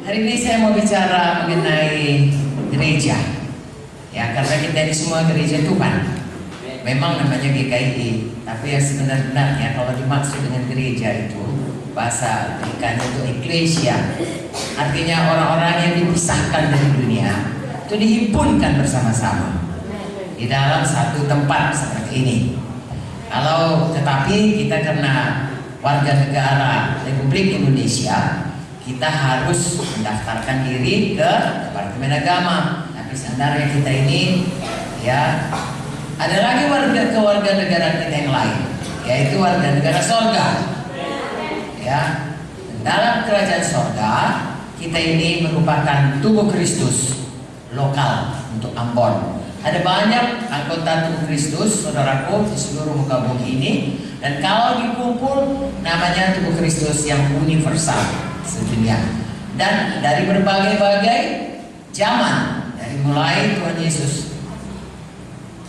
Hari ini saya mau bicara mengenai gereja. Ya, karena kita ini semua gereja Tuhan. Memang namanya GKI, tapi yang sebenarnya kalau dimaksud dengan gereja itu bahasa Amerikanya itu eklesia. Artinya orang-orang yang dipisahkan dari dunia itu dihimpunkan bersama-sama di dalam satu tempat seperti ini. Tetapi kita karena warga negara Republik Indonesia, kita harus mendaftarkan diri ke Departemen Agama. Tapi sebenarnya kita ini ya ada lagi warga negara kita yang lain, yaitu warga negara sorga. Ya, dalam kerajaan sorga kita ini merupakan tubuh Kristus lokal untuk Ambon. Ada banyak anggota tubuh Kristus, saudaraku, di seluruh muka bumi ini. Dan kalau dikumpul, namanya tubuh Kristus yang universal sedunia. Dan dari berbagai-bagai zaman, dari mulai Tuhan Yesus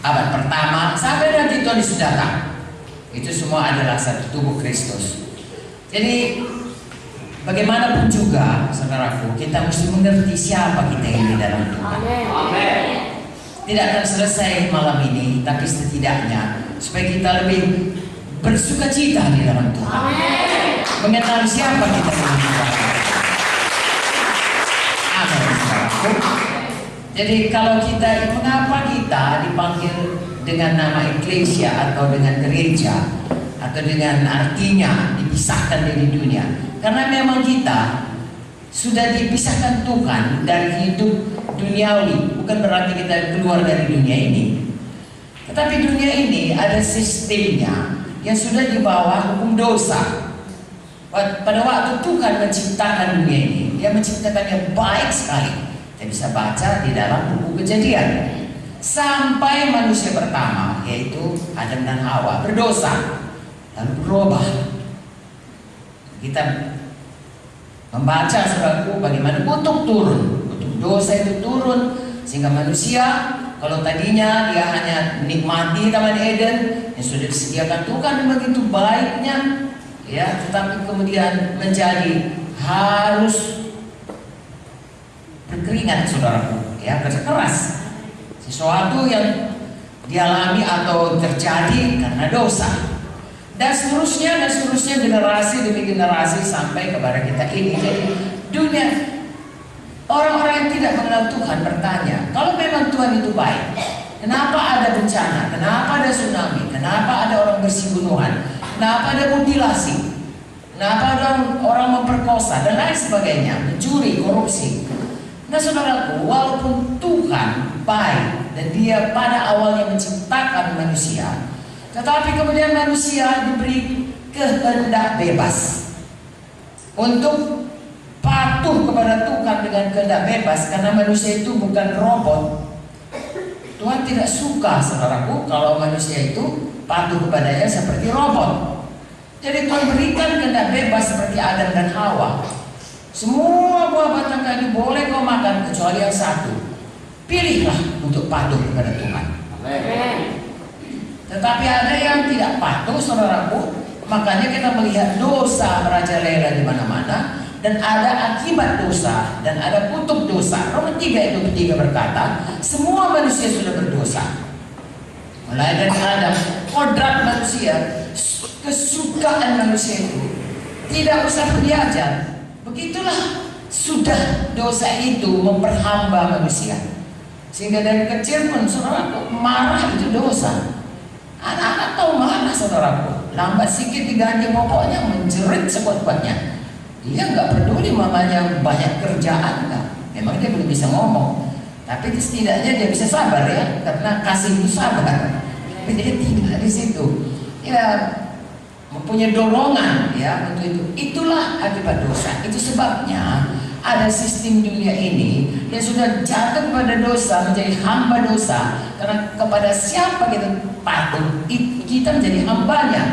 abad pertama sampai nanti Tuhan Yesus datang, itu semua adalah satu tubuh Kristus. Jadi bagaimanapun juga, saudaraku, kita mesti mengerti siapa kita ini dalam Tuhan. Amen. Tidak akan selesai malam ini, tapi setidaknya supaya kita lebih bersuka cita di dalam Tuhan. Amen. Mengenal siapa kita dalam Tuhan. Amin. Jadi kalau mengapa kita dipanggil dengan nama eklesia atau dengan gereja atau dengan artinya dipisahkan dari dunia? Karena memang kita sudah dipisahkan Tuhan dari hidup duniawi. Bukan berarti kita keluar dari dunia ini, tetapi dunia ini ada sistemnya yang sudah di bawah hukum dosa. Pada waktu Tuhan menciptakan dunia ini, Dia menciptakannya baik sekali. Kita bisa baca di dalam buku Kejadian. Sampai manusia pertama, yaitu Adam dan Hawa, berdosa lalu berubah. Kita membaca, saudaraku, bagaimana kutuk turun, kutuk dosa itu turun, sehingga manusia kalau tadinya dia hanya menikmati Taman Eden yang sudah disediakan Tuhan begitu baiknya, ya, tetapi kemudian menjadi harus berkeringat, saudaraku, ya, kerja keras. Sesuatu yang dialami atau terjadi karena dosa. Dan seterusnya generasi demi generasi sampai kepada kita ini. Jadi dunia, orang-orang yang tidak mengenal Tuhan bertanya, kalau memang Tuhan itu baik, kenapa ada bencana, kenapa ada tsunami, kenapa ada orang bersinggungan, kenapa ada mutilasi, kenapa ada orang memperkosa dan lain sebagainya, mencuri, korupsi. Nah, saudaraku, walaupun Tuhan baik dan Dia pada awalnya menciptakan manusia, tetapi kemudian manusia diberi kehendak bebas untuk patuh kepada Tuhan dengan kehendak bebas, karena manusia itu bukan robot. Tuhan tidak suka, saudaraku, kalau manusia itu patuh kepadanya seperti robot. Jadi Tuhan berikan kehendak bebas seperti Adam dan Hawa. Semua buah batang kayu boleh kau makan kecuali yang satu. Pilihlah untuk patuh kepada Tuhan. Amen. Tetapi ada yang tidak patuh, saudaraku. Makanya kita melihat dosa merajalela di mana-mana, dan ada akibat dosa dan ada kutuk dosa. Roma 3:23 berkata, semua manusia sudah berdosa. Mulai dari Adam, kodrat manusia, kesukaan manusia itu tidak usah belajar. Begitulah sudah dosa itu memperhamba manusia. Sehingga dari kecil pun, saudaraku, marah itu dosa. Anak-anak tahu marah, saudaraku. Lambat sedikit diganti pokoknya menjerit sekuat-kuatnya. Dia nggak peduli mamanya banyak kerjaan, enggak. Memang dia belum bisa ngomong, tapi setidaknya dia bisa sabar, ya, karena kasih itu sabar. Tapi dia tinggal di situ, ya, mempunyai dorongan, ya, untuk itu. Itulah akibat dosa. Itu sebabnya ada sistem dunia ini yang sudah jatuh pada dosa, menjadi hamba dosa. Karena kepada siapa kita patuh, kita menjadi hambanya.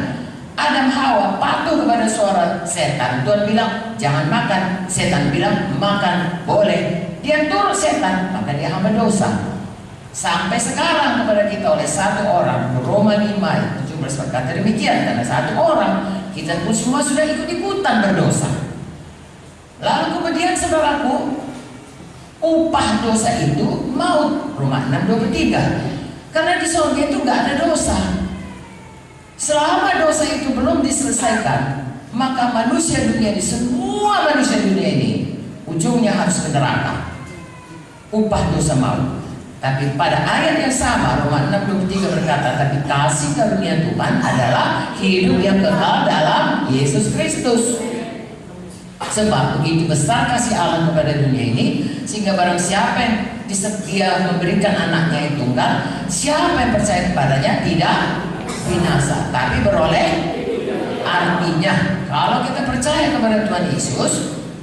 Adam Hawa patuh kepada suara setan. Tuhan bilang jangan makan, setan bilang makan, boleh. Dia turut setan, maka dia hamba dosa. Sampai sekarang kepada kita oleh satu orang. Roma 5:17 berkata demikian. Karena satu orang, kita pun semua sudah ikut-ikutan berdosa. Lalu kemudian Kemudian saudaraku, upah dosa itu maut. Roma 6:23. Karena di surga itu gak ada dosa. Selama dosa itu belum diselesaikan, maka manusia dunia ini, semua manusia dunia ini, ujungnya harus ke neraka. Upah dosa maut. Tapi pada ayat yang sama, Roma 6:23 berkata, tapi kasih karunia Tuhan adalah hidup yang kekal dalam Yesus Kristus. Sebab begitu besar kasih Allah kepada dunia ini, sehingga barang siapa yang disedia memberikan anaknya yang tunggal, siapa yang percaya kepadanya tidak binasa, tapi beroleh. Artinya, kalau kita percaya kepada Tuhan Yesus,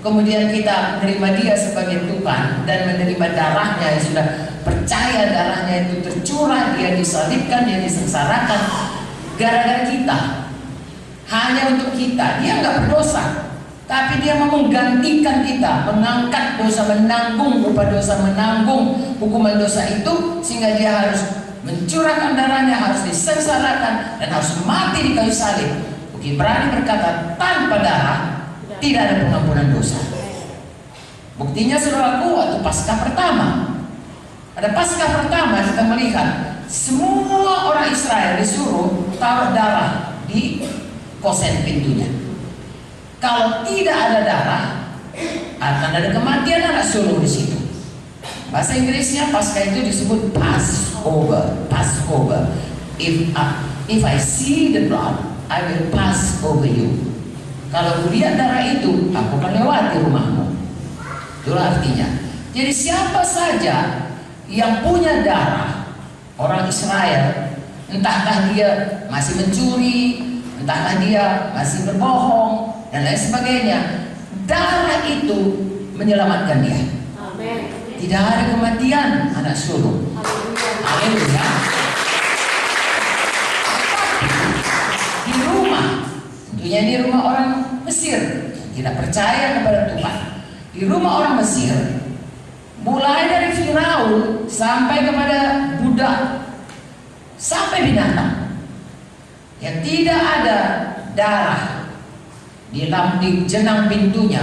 kemudian kita menerima Dia sebagai Tuhan dan menerima darahnya, yang sudah percaya darahnya itu tercurah, Dia disalibkan, Dia disengsarakan gara-gara kita, hanya untuk kita. Dia nggak berdosa, tapi Dia mau menggantikan kita, mengangkat dosa, menanggung upah dosa, menanggung hukuman dosa itu, sehingga Dia harus mencurahkan darahnya, harus disengsarakan, dan harus mati di kayu salib. Bukti Ibrani berkata, tanpa darah tidak ada pengampunan dosa. Buktinya saudaraku, waktu Paskah pertama, pada Paskah pertama kita melihat semua orang Israel disuruh taruh darah di kosen pintunya. Kalau tidak ada darah, akan ada kematian anak sulung di situ. Bahasa Inggrisnya Paskah itu disebut Passover. Passover. If I see the blood, I will pass over you. Kalau kulihat darah itu, aku akan lewati rumahmu. Itulah artinya. Jadi siapa saja yang punya darah orang Israel, entahkah dia masih mencuri, entahkah dia masih berbohong, dan lain sebagainya, darah itu menyelamatkan dia. Amen. Tidak ada kematian anak sulung. Haleluya. Di rumah, tentunya ini rumah orang Mesir yang tidak percaya kepada Tuhan. Di rumah orang Mesir, mulai dari Firaun sampai kepada budak, sampai binatang, yang tidak ada darah di jenang pintunya,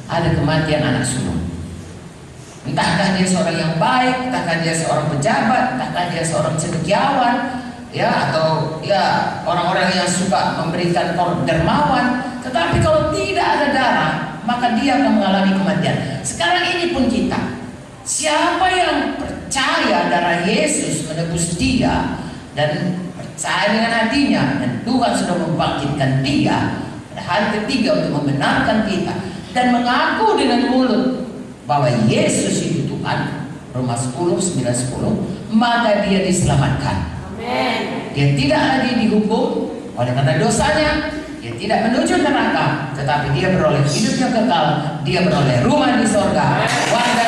ada kematian anak sulung. Entahkah dia seorang yang baik, entahkah dia seorang pejabat, entahkah dia seorang cendekiawan, ya, atau ya orang-orang yang suka memberikan dermawan, tetapi kalau tidak ada darah, maka dia akan mengalami kematian. Sekarang ini pun kita, siapa yang percaya darah Yesus menebus dia dan percaya dengan hatinya, dan Tuhan sudah membangkitkan dia pada hari ketiga untuk membenarkan kita, dan mengaku dengan mulut bahwa Yesus itu Tuhan, Roma 10:9-10, maka dia diselamatkan. Amen. Dia tidak lagi dihukum oleh karena dosanya, dia tidak menuju neraka, tetapi dia beroleh hidup yang kekal, dia beroleh rumah di sorga, warga